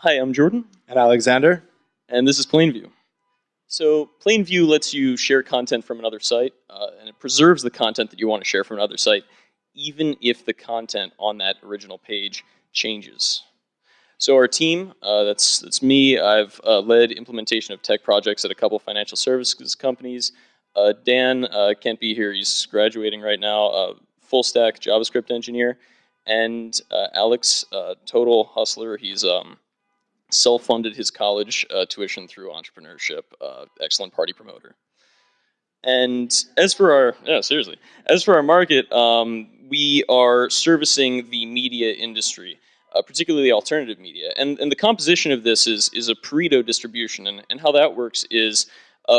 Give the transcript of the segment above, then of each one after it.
Hi, I'm Jordan, And Alexander. and this is Plainview. So Plainview lets you share content from another site, and it preserves the content that you want to share from another site, even if the content on that original page changes. So our team, that's me. I've led implementation of tech projects at a couple financial services companies. Dan can't be here; he's graduating right now. Full stack JavaScript engineer, and Alex, total hustler. He's self-funded his college tuition through entrepreneurship. Excellent party promoter. And as for our market, we are servicing the media industry, particularly alternative media. And the composition of this is a Pareto distribution. And how that works is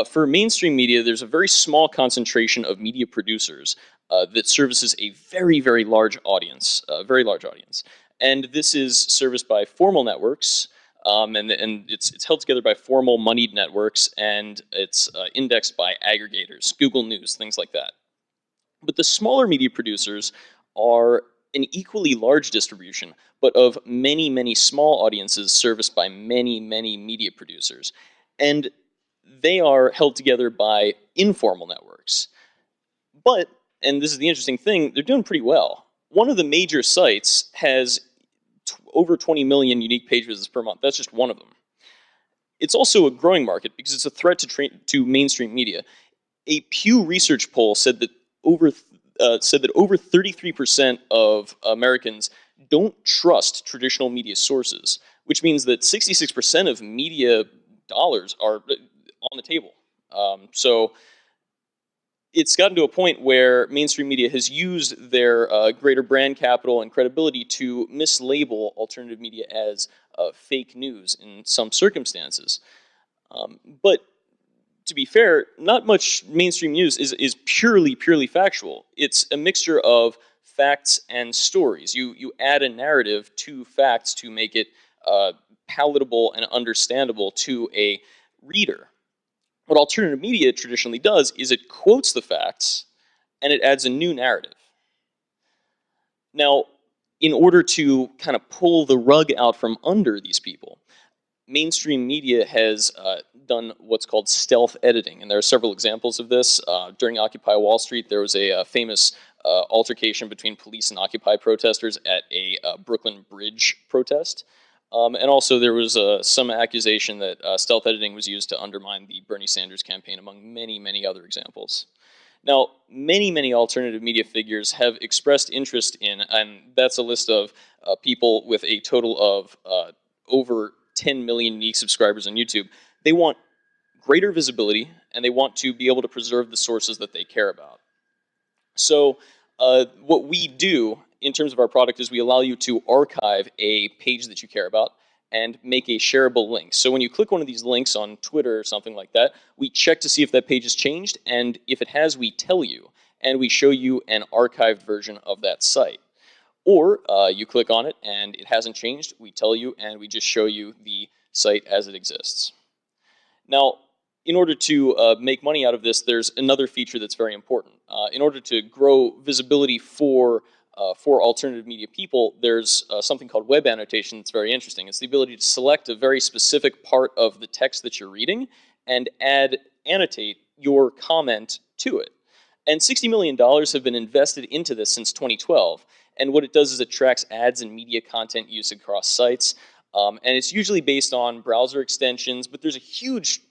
for mainstream media, there's a very small concentration of media producers that services a very, very large audience, And this is serviced by formal networks, and it's held together by formal moneyed networks, and it's indexed by aggregators, Google News, things like that. But the smaller media producers are an equally large distribution, but of many, many small audiences serviced by many, many media producers. And they are held together by informal networks. But, and this is the interesting thing, they're doing pretty well. One of the major sites has over 20 million unique page visits per month. That's just one of them. It's also a growing market because it's a threat to mainstream media. A Pew Research poll said that over 33% of Americans don't trust traditional media sources, which means that 66% of media dollars are on the table. So it's gotten to a point where mainstream media has used their greater brand capital and credibility to mislabel alternative media as fake news in some circumstances. But to be fair, not much mainstream news is purely factual. It's a mixture of facts and stories. You add a narrative to facts to make it palatable and understandable to a reader. What alternative media traditionally does is it quotes the facts and it adds a new narrative. Now, in order to kind of pull the rug out from under these people, mainstream media has done what's called stealth editing, and there are several examples of this. During Occupy Wall Street, there was a famous altercation between police and Occupy protesters at a Brooklyn Bridge protest. And also there was some accusation that stealth editing was used to undermine the Bernie Sanders campaign, among many, many other examples. Now, many, many alternative media figures have expressed interest in, and that's a list of people with a total of over 10 million unique subscribers on YouTube. They want greater visibility, and they want to be able to preserve the sources that they care about. So what we do in terms of our product is we allow you to archive a page that you care about and make a shareable link. So when you click one of these links on Twitter or something like that, we check to see if that page has changed, and if it has, we tell you, and we show you an archived version of that site. Or you click on it and it hasn't changed, we tell you, and we just show you the site as it exists. Now, in order to make money out of this, there's another feature that's very important. In order to grow visibility for alternative media people, there's something called web annotation that's very interesting. It's the ability to select a very specific part of the text that you're reading and annotate your comment to it. And $60 million have been invested into this since 2012. And what it does is it tracks ads and media content use across sites. And it's usually based on browser extensions, but there's a huge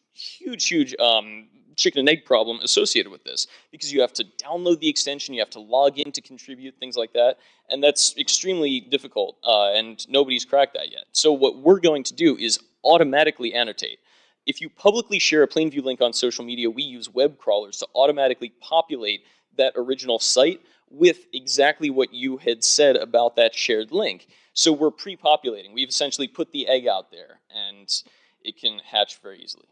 chicken and egg problem associated with this, because you have to download the extension, you have to log in to contribute, things like that, and that's extremely difficult, and nobody's cracked that yet. So what we're going to do is automatically annotate. If you publicly share a Plainview link on social media, we use web crawlers to automatically populate that original site with exactly what you had said about that shared link. So we're pre-populating. We've essentially put the egg out there, and it can hatch very easily.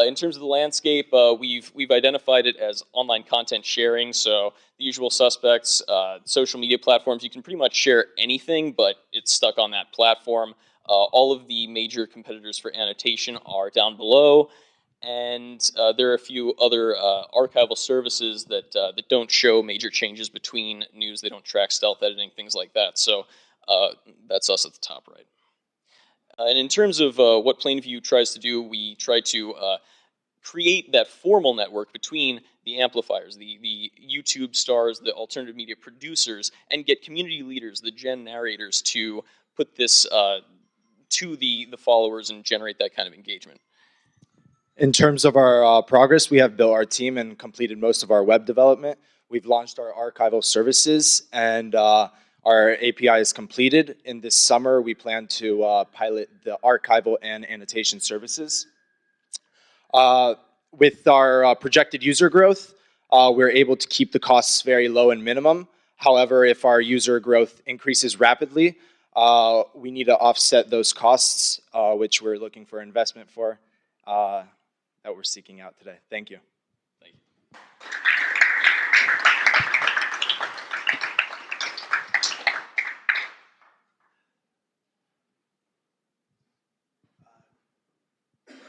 In terms of the landscape, we've identified it as online content sharing. So the usual suspects, social media platforms, you can pretty much share anything, but it's stuck on that platform. All of the major competitors for annotation are down below, and there are a few other archival services that don't show major changes between news. They don't track stealth editing, things like that. So that's us at the top right. And in terms of what Plainview tries to do, we try to create that formal network between the amplifiers, the YouTube stars, the alternative media producers, and get community leaders, the gen narrators, to put this to the followers and generate that kind of engagement. In terms of our progress, we have built our team and completed most of our web development. We've launched our archival services, and our API is completed. In this summer, we plan to pilot the archival and annotation services. With our projected user growth, we're able to keep the costs very low and minimum. However, if our user growth increases rapidly, we need to offset those costs, which we're looking for investment for. That we're seeking out today. Thank you. Thank you.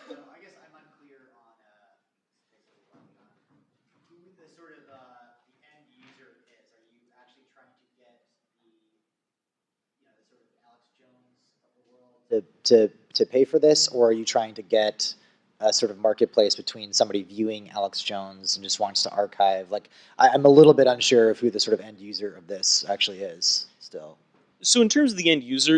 So I guess I'm unclear on who the sort of the end user is. Are you actually trying to get the sort of Alex Jones of the world to pay for this, or are you trying to get a sort of marketplace between somebody viewing Alex Jones and just wants to archive? Like, I'm a little bit unsure of who the sort of end user of this actually is still. So in terms of the end user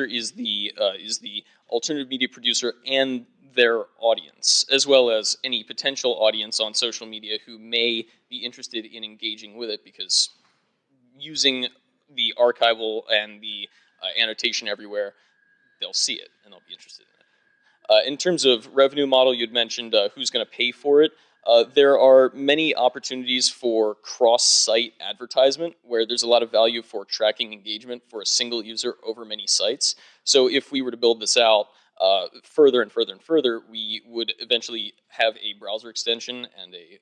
is the alternative media producer and their audience, as well as any potential audience on social media who may be interested in engaging with it, because using the archival and the annotation everywhere, they'll see it and they'll be interested in it. In terms of revenue model, you'd mentioned who's going to pay for it. There are many opportunities for cross-site advertisement where there's a lot of value for tracking engagement for a single user over many sites. So if we were to build this out further and further and further, we would eventually have a browser extension and a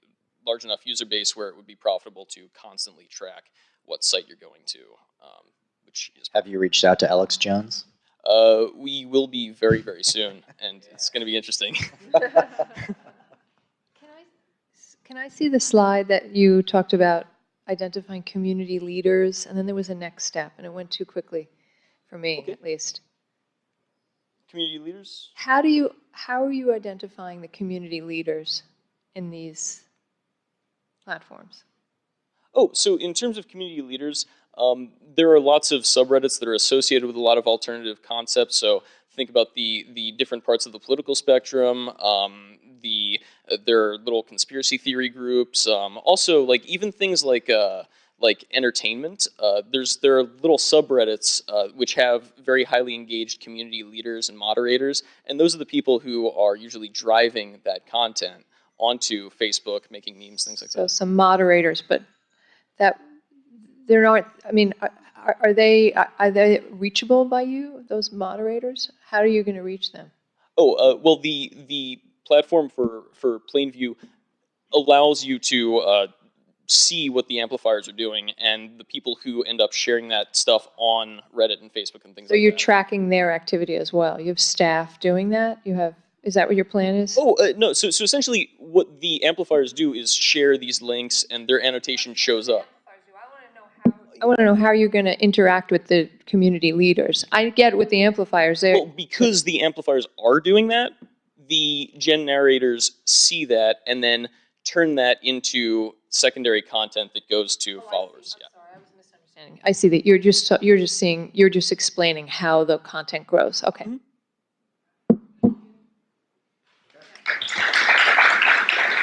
large enough user base where it would be profitable to constantly track what site you're going to. Which is Have you reached out to Alex Jones? We will be very, very soon, and it's going to be interesting. Can I see the slide that you talked about identifying community leaders, and then there was a next step, and it went too quickly for me, Okay. at least. Community leaders? How are you identifying the community leaders in these platforms? Oh, so in terms of community leaders, there are lots of subreddits that are associated with a lot of alternative concepts. So think about the different parts of the political spectrum. There are little conspiracy theory groups. Also, like even things like entertainment. There are little subreddits which have very highly engaged community leaders and moderators, and those are the people who are usually driving that content onto Facebook, making memes, things like that. So some moderators, but that they're not. I mean, are they reachable by you? Those moderators? How are you going to reach them? Oh, well, the platform for Plainview allows you to see what the amplifiers are doing, and the people who end up sharing that stuff on Reddit and Facebook and things like that. So you're tracking their activity as well. You have staff doing that. Is that what your plan is? Oh, no. So essentially, what the amplifiers do is share these links, and their annotation shows up. I want to know how you're going to interact with the community leaders. I get with the amplifiers. Well, because the amplifiers are doing that, the gen narrators see that and then turn that into secondary content that goes to followers. I'm sorry, I was misunderstanding. I see that you're just explaining how the content grows. Okay. Mm-hmm.